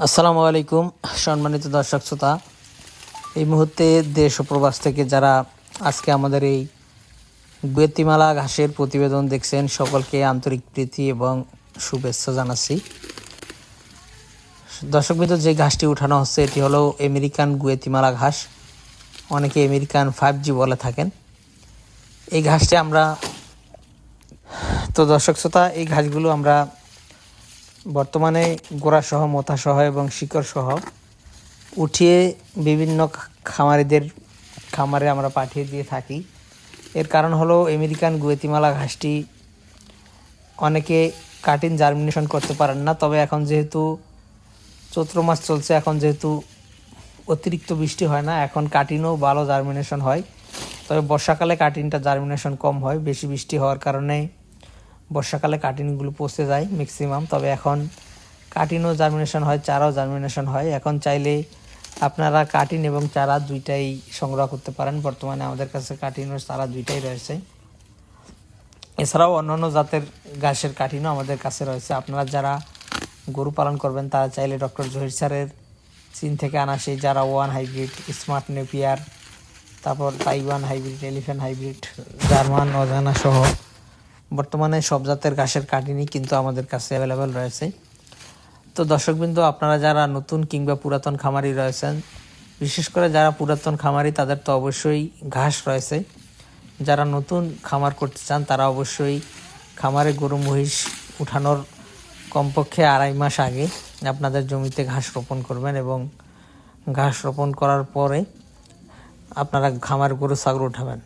আসসালামু আলাইকুম সম্মানিত দর্শক শ্রোতা। এই মুহূর্তে দেশ ও প্রবাস থেকে যারা আজকে আমাদের এই গুয়েতিমালা ঘাসের প্রতিবেদন দেখছেন, সকলকে আন্তরিক প্রীতি এবং শুভেচ্ছা জানাচ্ছি। দর্শকবৃন্দ, যে ঘাসটি উঠানো হচ্ছে এটি হলো আমেরিকান গুয়েতিমালা ঘাস, অনেকে আমেরিকান 5G বলে থাকেন। এই ঘাসটি আমরা দর্শক শ্রোতা, এই ঘাসগুলো আমরা বর্তমানে গোড়াসহ, মোথাসহ এবং শিকড়সহ উঠিয়ে বিভিন্ন খামারিদের খামারে আমরা পাঠিয়ে দিয়ে থাকি। এর কারণ হলো আমেরিকান গুয়েতিমালা ঘাসটি অনেকে কাটিং জার্মিনেশন করতে পারেন না। তবে এখন যেহেতু চৈত্র মাস চলছে, এখন যেহেতু অতিরিক্ত বৃষ্টি হয় না, এখন কাটিংও ভালো জার্মিনেশন হয়। তবে বর্ষাকালে কাটিংটা জার্মিনেশন কম হয়, বেশি বৃষ্টি হওয়ার কারণে বর্ষাকালে কাটিংগুলো পচে যায় ম্যাক্সিমাম। তবে এখন কাটিংও জার্মিনেশন হয়, চারাও জার্মিনেশন হয়। এখন চাইলে আপনারা কাটিং এবং চারা দুইটাই সংগ্রহ করতে পারেন। বর্তমানে আমাদের কাছে কাটিং ও চারা দুইটাই রয়েছে। এছাড়াও অন্যান্য জাতের ঘাসের কাটিংও আমাদের কাছে রয়েছে। আপনারা যারা গরু পালন করবেন তারা চাইলে ডক্টর জহির স্যারের চীন থেকে আনা সেই যারা 1 হাইব্রিড, স্মার্ট নেপিয়ার, তারপর Taiwan hybrid, elephant hybrid, German অজানা সহ বর্তমানে সব জাতের ঘাসের কাটিংই কিন্তু আমাদের কাছে অ্যাভেলেবেল রয়েছে। তো দর্শকবৃন্দ, আপনারা যারা নতুন কিংবা পুরাতন খামারি রয়েছেন, বিশেষ করে যারা পুরাতন খামারি তাদের তো অবশ্যই ঘাস রয়েছে। যারা নতুন খামার করতে চান তারা অবশ্যই খামারে গরু মহিষ উঠানোর কমপক্ষে 2.5 মাস আগে আপনাদের জমিতে ঘাস রোপণ করবেন এবং ঘাস রোপণ করার পরে আপনারা খামার গরু ছাগল উঠাবেন।